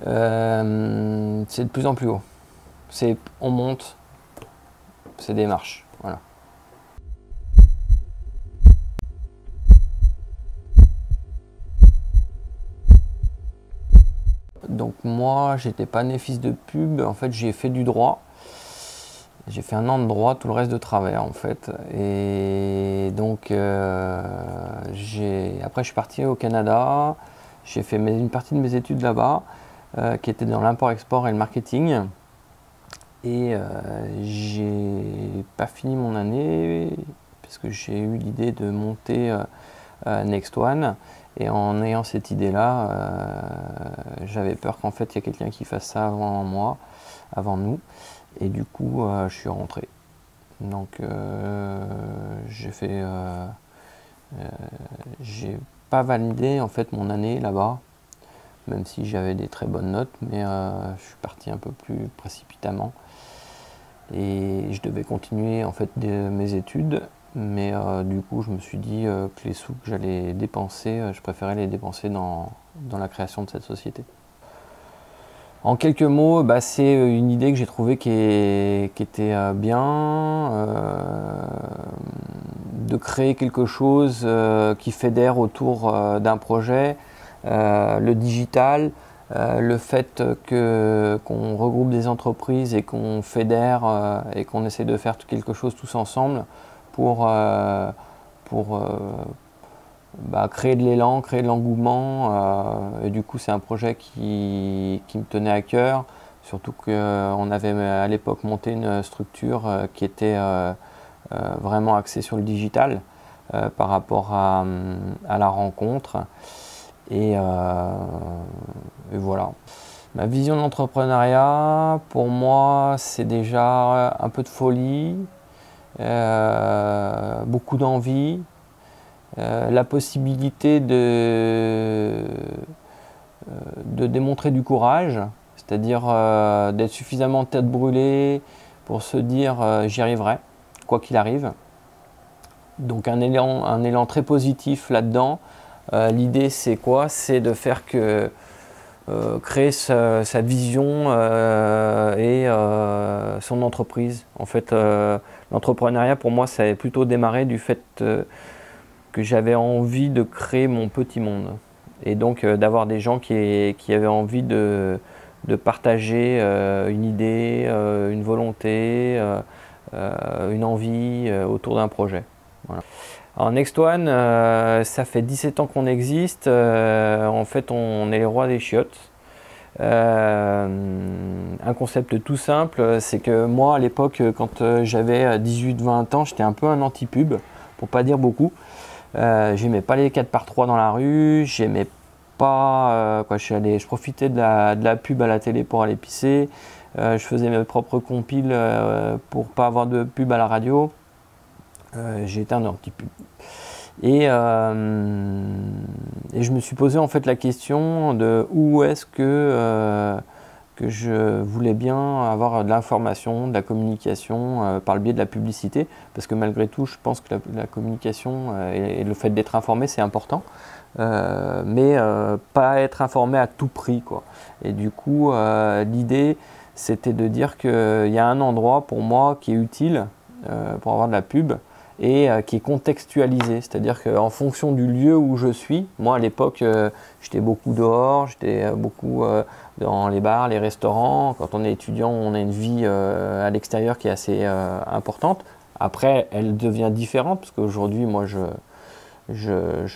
C'est de plus en plus haut. On monte, c'est des marches. Voilà. Donc moi, j'étais pas né fils de pub. En fait, j'ai fait du droit. J'ai fait 1 an de droit, tout le reste de travers en fait. Et donc après je suis parti au Canada. J'ai fait une partie de mes études là-bas, qui était dans l'import-export et le marketing. Et j'ai pas fini mon année parce que j'ai eu l'idée de monter Next One. Et en ayant cette idée-là, j'avais peur qu'en fait il y ait quelqu'un qui fasse ça avant moi, avant nous. Et du coup, je suis rentré. Donc, j'ai pas validé en fait mon année là-bas, même si j'avais des très bonnes notes, mais je suis parti un peu plus précipitamment. Et je devais continuer en fait mes études, mais du coup, je me suis dit que les sous que j'allais dépenser, je préférais les dépenser dans la création de cette société. En quelques mots, c'est une idée que j'ai trouvée qui était bien, de créer quelque chose qui fédère autour d'un projet, le digital, le fait qu'on regroupe des entreprises et qu'on fédère et qu'on essaie de faire quelque chose tous ensemble pour créer de l'élan, créer de l'engouement. Et du coup, c'est un projet qui me tenait à cœur, surtout qu'on avait à l'époque monté une structure qui était vraiment axée sur le digital par rapport à la rencontre. Et voilà. Ma vision de l'entrepreneuriat, pour moi, c'est déjà un peu de folie, beaucoup d'envie. La possibilité de démontrer du courage, c'est-à-dire d'être suffisamment tête brûlée pour se dire j'y arriverai, quoi qu'il arrive. Donc un élan très positif là-dedans. L'idée c'est quoi? C'est de faire créer sa vision et son entreprise. En fait, l'entrepreneuriat pour moi ça a plutôt démarré du fait que j'avais envie de créer mon petit monde et donc d'avoir des gens qui avaient envie de partager une idée, une volonté, une envie autour d'un projet. Voilà. Alors Next One, ça fait 17 ans qu'on existe. En fait, on est les rois des chiottes. Un concept tout simple, c'est que moi à l'époque, quand j'avais 18-20 ans, j'étais un peu un anti-pub, pour pas dire beaucoup. J'aimais pas les 4x3 dans la rue, j'aimais pas je profitais de la pub à la télé pour aller pisser, je faisais mes propres compiles pour pas avoir de pub à la radio. J'étais un anti-pub. Et je me suis posé en fait la question de où est-ce que je voulais bien avoir de l'information, de la communication par le biais de la publicité, parce que malgré tout, je pense que la communication et le fait d'être informé, c'est important, mais pas être informé à tout prix, quoi. Et du coup, l'idée, c'était de dire qu'il y a un endroit pour moi qui est utile pour avoir de la pub, et qui est contextualisé, c'est-à-dire qu'en fonction du lieu où je suis, moi à l'époque j'étais beaucoup dehors, j'étais beaucoup dans les bars, les restaurants. Quand on est étudiant, on a une vie à l'extérieur qui est assez importante. Après, elle devient différente parce qu'aujourd'hui, moi je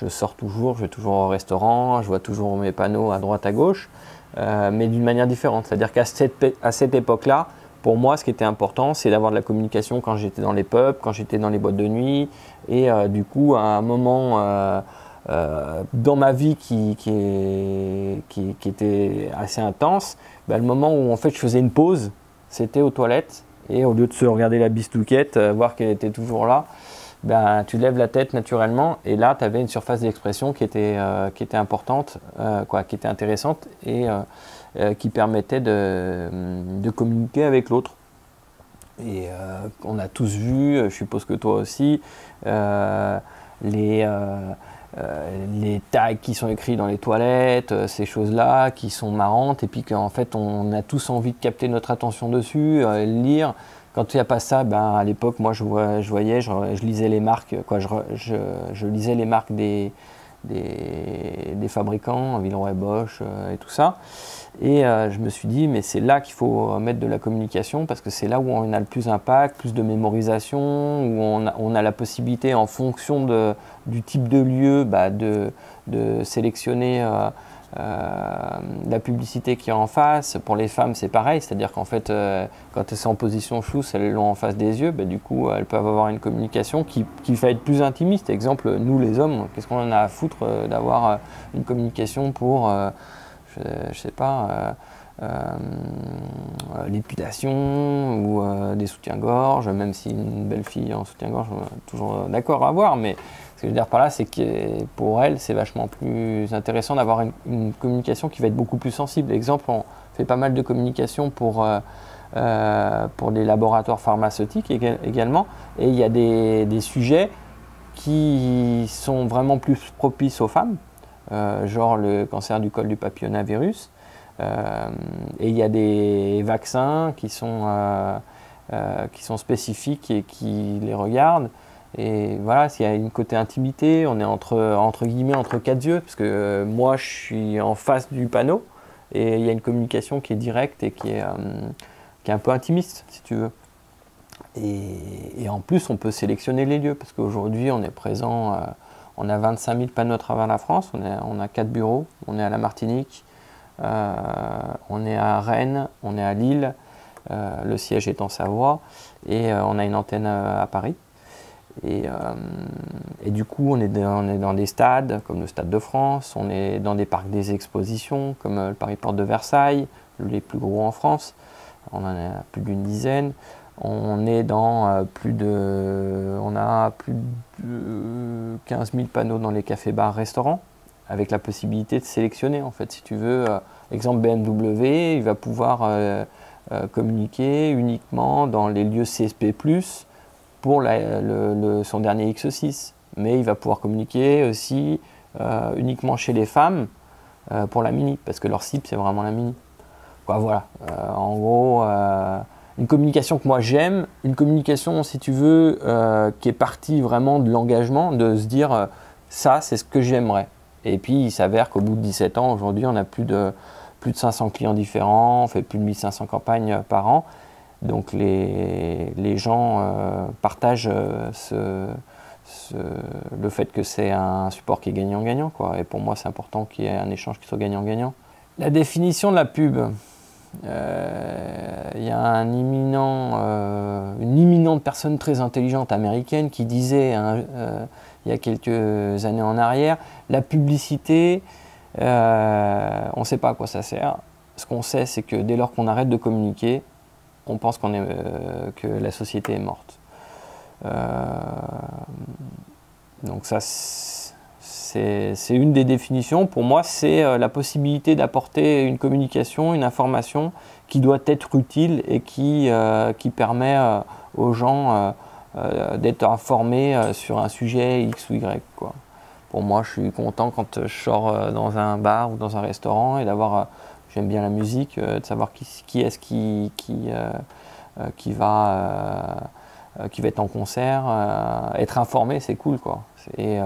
sors toujours, je vais toujours au restaurant, je vois toujours mes panneaux à droite à gauche, mais d'une manière différente. C'est-à-dire qu'à cette époque-là, pour moi, ce qui était important, c'est d'avoir de la communication quand j'étais dans les pubs, quand j'étais dans les boîtes de nuit. Et du coup, à un moment dans ma vie qui était assez intense, le moment où en fait je faisais une pause, c'était aux toilettes. Et au lieu de se regarder la bistouquette, voir qu'elle était toujours là, tu lèves la tête naturellement. Et là, tu avais une surface d'expression qui était importante, qui était intéressante. Et qui permettait de communiquer avec l'autre. Et on a tous vu, je suppose que toi aussi, les les tags qui sont écrits dans les toilettes, ces choses-là qui sont marrantes, et puis qu'en fait on a tous envie de capter notre attention dessus, lire. Quand il n'y a pas ça, ben, à l'époque, moi je voyais, je lisais les marques, quoi, je lisais les marques des fabricants, Villeroy Bosch et tout ça. Et je me suis dit, mais c'est là qu'il faut mettre de la communication, parce que c'est là où on a le plus d'impact, plus de mémorisation, où on a la possibilité, en fonction du type de lieu, bah, de sélectionner la publicité qui est en face. Pour les femmes, c'est pareil, c'est-à-dire qu'en fait, quand elles sont en position chousse, elles l'ont en face des yeux, bah, du coup, elles peuvent avoir une communication qui va être plus intimiste. Exemple, nous les hommes, qu'est-ce qu'on en a à foutre d'avoir une communication pour... je sais pas, l'épilation ou des soutiens-gorge, même si une belle fille en soutien-gorge, toujours d'accord à voir, mais ce que je veux dire par là, c'est que pour elle, c'est vachement plus intéressant d'avoir une communication qui va être beaucoup plus sensible. Exemple, on fait pas mal de communication pour les laboratoires pharmaceutiques également, et il y a des sujets qui sont vraiment plus propices aux femmes, genre le cancer du col du papillomavirus. Et il y a des vaccins qui sont spécifiques et qui les regardent. Et voilà, s'il y a une côté intimité, on est entre guillemets entre quatre yeux, parce que moi je suis en face du panneau et il y a une communication qui est directe et qui est un peu intimiste, si tu veux. Et en plus, on peut sélectionner les lieux, parce qu'aujourd'hui on est présent, on a 25 000 panneaux à travers la France, on a 4 bureaux, on est à la Martinique, on est à Rennes, on est à Lille, le siège est en Savoie, et on a une antenne à Paris. Et du coup, on est dans des stades comme le Stade de France, on est dans des parcs des expositions comme le Paris Porte de Versailles, les plus gros en France, on en a plus d'une dizaine. On est dans on a plus de 15 000 panneaux dans les cafés, bars, restaurants, avec la possibilité de sélectionner, en fait, si tu veux. Exemple BMW, il va pouvoir communiquer uniquement dans les lieux CSP+, pour son dernier X6. Mais il va pouvoir communiquer aussi uniquement chez les femmes pour la Mini, parce que leur cible, c'est vraiment la Mini. Quoi, voilà, en gros... une communication que moi j'aime, une communication, si tu veux, qui est partie vraiment de l'engagement, de se dire ça, c'est ce que j'aimerais. Et puis il s'avère qu'au bout de 17 ans, aujourd'hui, on a plus de 500 clients différents, on fait plus de 1500 campagnes par an. Donc les gens partagent le fait que c'est un support qui est gagnant-gagnant, quoi. Et pour moi, c'est important qu'il y ait un échange qui soit gagnant-gagnant. La définition de la pub. Il y a une imminente personne très intelligente américaine qui disait il y a quelques années en arrière, la publicité, on ne sait pas à quoi ça sert. Ce qu'on sait, c'est que dès lors qu'on arrête de communiquer, on pense que la société est morte. Donc ça, c'est une des définitions. Pour moi, c'est la possibilité d'apporter une communication, une information qui doit être utile et qui permet aux gens d'être informés sur un sujet X ou Y, quoi. Pour moi, je suis content quand je sors dans un bar ou dans un restaurant et d'avoir, j'aime bien la musique, de savoir qui est-ce qui va être en concert. Être informé, c'est cool, quoi. Et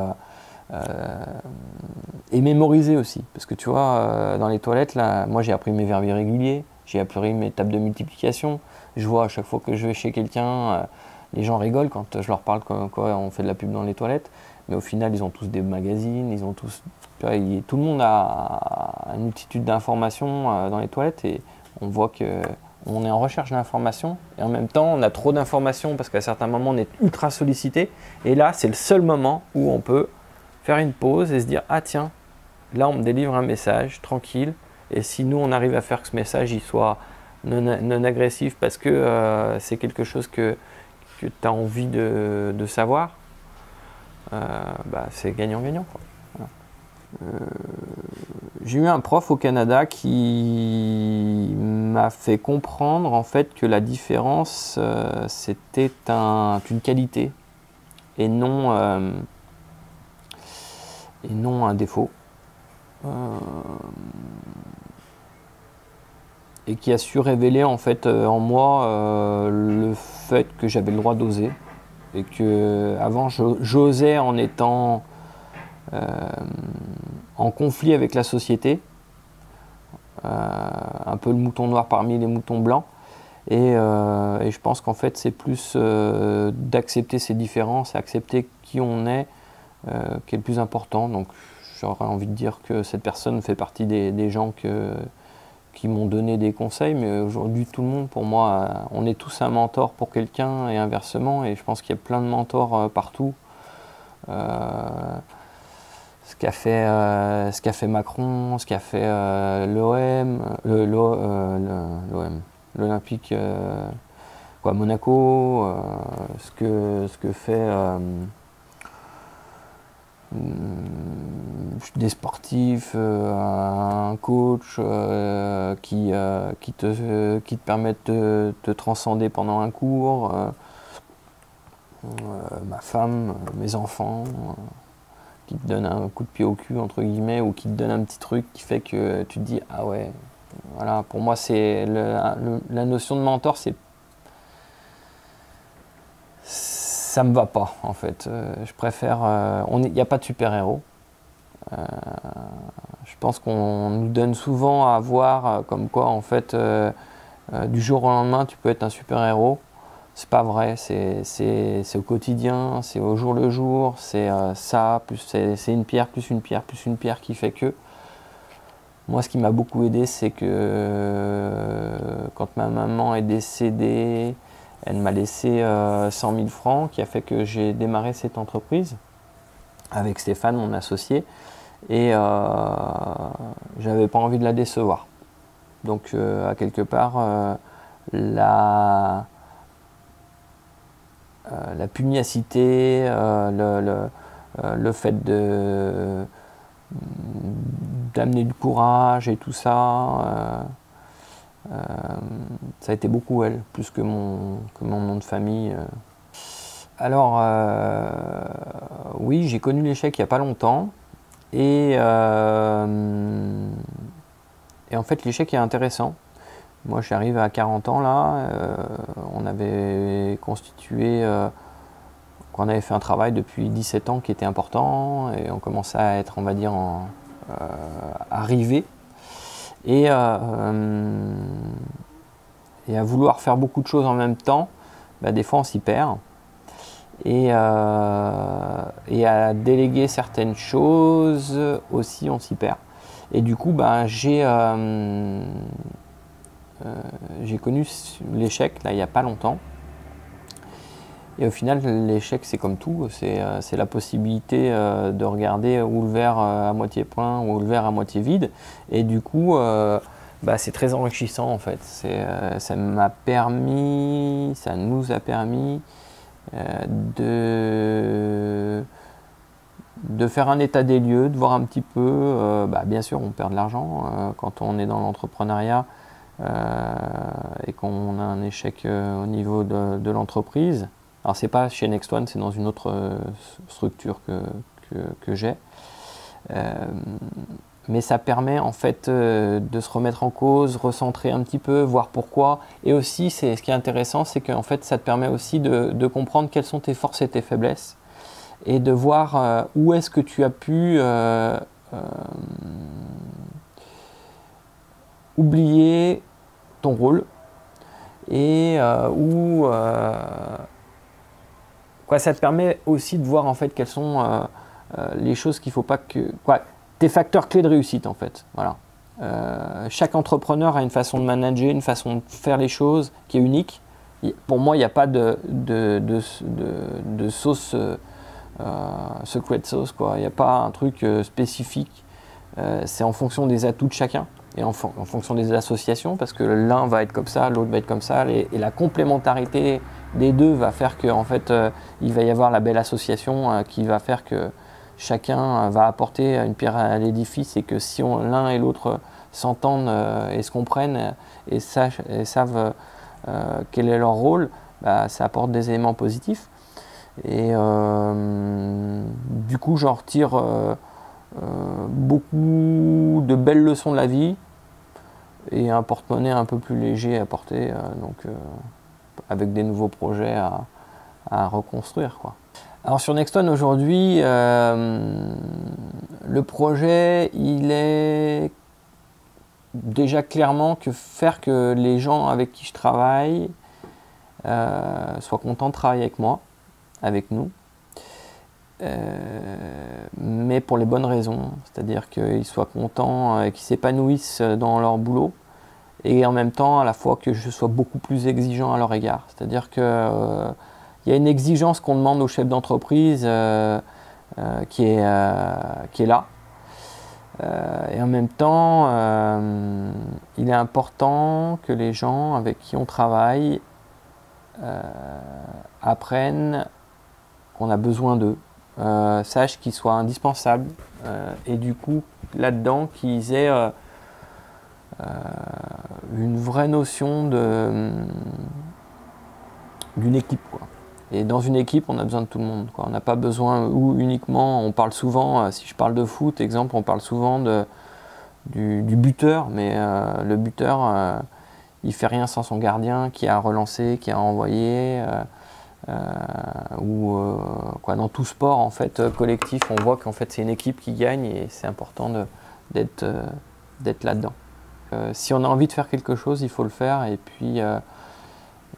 mémoriser aussi, parce que tu vois, dans les toilettes, là, moi j'ai appris mes verbes irréguliers, j'ai appris mes tables de multiplication. Je vois à chaque fois que je vais chez quelqu'un, les gens rigolent quand je leur parle quoi, on fait de la pub dans les toilettes, mais au final ils ont tous des magazines, ils ont tous, tu vois, tout le monde a une multitude d'informations dans les toilettes, et on voit que on est en recherche d'informations, et en même temps on a trop d'informations parce qu'à certains moments on est ultra sollicité, et là c'est le seul moment où on peut faire une pause et se dire ah tiens, là on me délivre un message tranquille, et si nous on arrive à faire que ce message il soit non agressif parce que c'est quelque chose que tu as envie de savoir, bah, c'est gagnant-gagnant, quoi. Voilà. J'ai eu un prof au Canada qui m'a fait comprendre en fait que la différence c'était une qualité et non et non un défaut. Et qui a su révéler en fait en moi le fait que j'avais le droit d'oser et que avant j'osais en étant en conflit avec la société, un peu le mouton noir parmi les moutons blancs, et je pense qu'en fait c'est plus d'accepter ces différences, accepter qui on est qui est le plus important. Donc j'aurais envie de dire que cette personne fait partie des gens qui m'ont donné des conseils, mais aujourd'hui tout le monde, pour moi, on est tous un mentor pour quelqu'un et inversement, et je pense qu'il y a plein de mentors partout. Ce qu'a fait Macron, ce qu'a fait l'OM, l'Olympique, Monaco, ce que fait des sportifs, un coach qui te permettent de te transcender pendant un cours, ma femme, mes enfants, qui te donnent un coup de pied au cul entre guillemets, ou qui te donnent un petit truc qui fait que tu te dis ah ouais, voilà. Pour moi c'est la notion de mentor, ça me va pas en fait. Je préfère, il n'y a pas de super-héros. Je pense qu'on nous donne souvent à voir comme quoi en fait du jour au lendemain tu peux être un super-héros. C'est pas vrai, c'est au quotidien, c'est au jour le jour, c'est ça, plus c'est une pierre, plus une pierre, plus une pierre qui fait que. Moi, ce qui m'a beaucoup aidé, c'est que quand ma maman est décédée, elle m'a laissé 100 000 francs, qui a fait que j'ai démarré cette entreprise avec Stéphane, mon associé, et j'avais pas envie de la décevoir. Donc, à quelque part, la pugnacité, le fait d'amener du courage et tout ça, ça a été beaucoup elle, plus que mon nom de famille. Alors, oui, j'ai connu l'échec il n'y a pas longtemps, et en fait l'échec est intéressant. Moi, j'arrive à 40 ans là, on avait constitué, on avait fait un travail depuis 17 ans qui était important, et on commençait à être, on va dire, arrivé, et à vouloir faire beaucoup de choses en même temps, des fois on s'y perd, et à déléguer certaines choses aussi on s'y perd. Et du coup, j'ai connu l'échec là il n'y a pas longtemps. Et au final, l'échec, c'est comme tout, c'est la possibilité de regarder ou le verre à moitié plein ou le verre à moitié vide. Et du coup, c'est très enrichissant en fait. Ça nous a permis de faire un état des lieux, de voir un petit peu. Bien sûr, on perd de l'argent quand on est dans l'entrepreneuriat et qu'on a un échec au niveau de l'entreprise. Alors c'est pas chez Next One, c'est dans une autre structure que j'ai. Mais ça permet en fait de se remettre en cause, recentrer un petit peu, voir pourquoi. Et aussi, ce qui est intéressant, c'est qu'en fait ça te permet aussi de comprendre quelles sont tes forces et tes faiblesses, et de voir où est-ce que tu as pu oublier ton rôle, et ça te permet aussi de voir en fait quelles sont les choses qu'il ne faut pas que... tes facteurs clés de réussite en fait. Voilà. Chaque entrepreneur a une façon de manager, une façon de faire les choses qui est unique. Pour moi, il n'y a pas de sauce, secret sauce, quoi. Il n'y a pas un truc spécifique. C'est en fonction des atouts de chacun et en fonction des associations, parce que l'un va être comme ça, l'autre va être comme ça, et la complémentarité des deux va faire que en fait, il va y avoir la belle association qui va faire que chacun va apporter une pierre à l'édifice, et que si l'un et l'autre s'entendent et se comprennent et savent quel est leur rôle, ça apporte des éléments positifs. Et du coup, j'en retire beaucoup de belles leçons de la vie et un porte-monnaie un peu plus léger à porter, avec des nouveaux projets à reconstruire, quoi. Alors sur Nexton aujourd'hui, le projet il est déjà clairement faire que les gens avec qui je travaille soient contents de travailler avec moi, avec nous, mais pour les bonnes raisons, c'est-à-dire qu'ils soient contents et qu'ils s'épanouissent dans leur boulot, et en même temps à la fois que je sois beaucoup plus exigeant à leur égard. C'est-à-dire que il y a une exigence qu'on demande aux chefs d'entreprise qui est là. Et en même temps, il est important que les gens avec qui on travaille apprennent qu'on a besoin d'eux, sachent qu'ils soient indispensables, et du coup, là-dedans, qu'ils aient une vraie notion d'une équipe, quoi. Et dans une équipe, on a besoin de tout le monde, quoi. On n'a pas besoin, ou uniquement, on parle souvent, si je parle de foot, exemple, on parle souvent du buteur, mais le buteur, il fait rien sans son gardien qui a relancé, qui a envoyé, quoi, dans tout sport en fait collectif, on voit qu'en fait c'est une équipe qui gagne et c'est important d'être là-dedans. Si on a envie de faire quelque chose, il faut le faire, et puis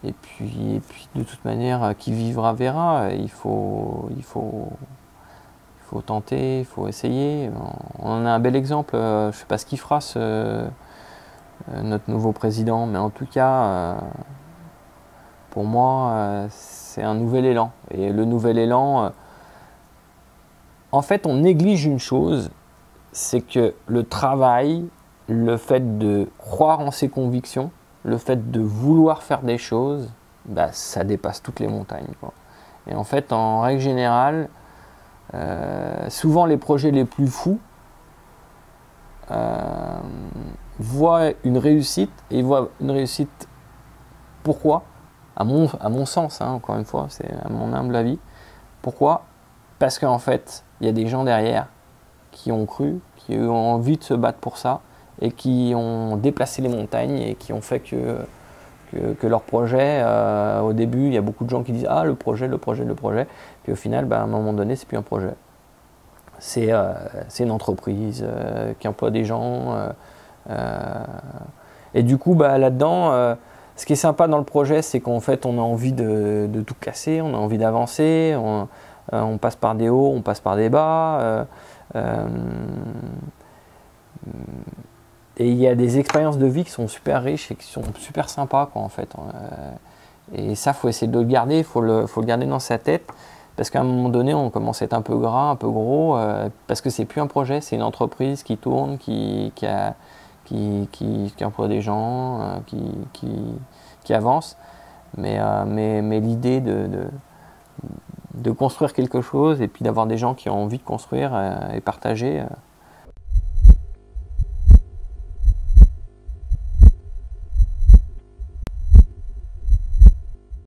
de toute manière, qui vivra verra. Il faut tenter, il faut essayer. On en a un bel exemple. Je ne sais pas ce qu'il fera, notre nouveau président, mais en tout cas, pour moi, c'est un nouvel élan. Et le nouvel élan, en fait, on néglige une chose, c'est que le travail, le fait de croire en ses convictions, le fait de vouloir faire des choses, bah, ça dépasse toutes les montagnes, quoi. Et en fait, en règle générale, souvent les projets les plus fous voient une réussite, et ils voient une réussite, pourquoi ? À mon sens, hein, encore une fois, c'est à mon humble avis. Pourquoi ? Parce qu'en fait, il y a des gens derrière qui ont cru, qui ont envie de se battre pour ça, et qui ont déplacé les montagnes et qui ont fait que leur projet, au début, il y a beaucoup de gens qui disent « Ah, le projet », puis au final, bah, à un moment donné, c'est plus un projet. C'est une entreprise qui emploie des gens. Et du coup, bah, là-dedans, ce qui est sympa dans le projet, c'est qu'en fait, on a envie de tout casser, on a envie d'avancer, on passe par des hauts, on passe par des bas. Et il y a des expériences de vie qui sont super riches et qui sont super sympas, quoi, en fait. Et ça, il faut essayer de le garder, il faut le garder dans sa tête, parce qu'à un moment donné, on commence à être un peu gras, un peu gros, parce que c'est plus un projet, c'est une entreprise qui tourne, qui emploie des gens, qui avance. Mais l'idée de construire quelque chose et puis d'avoir des gens qui ont envie de construire et partager,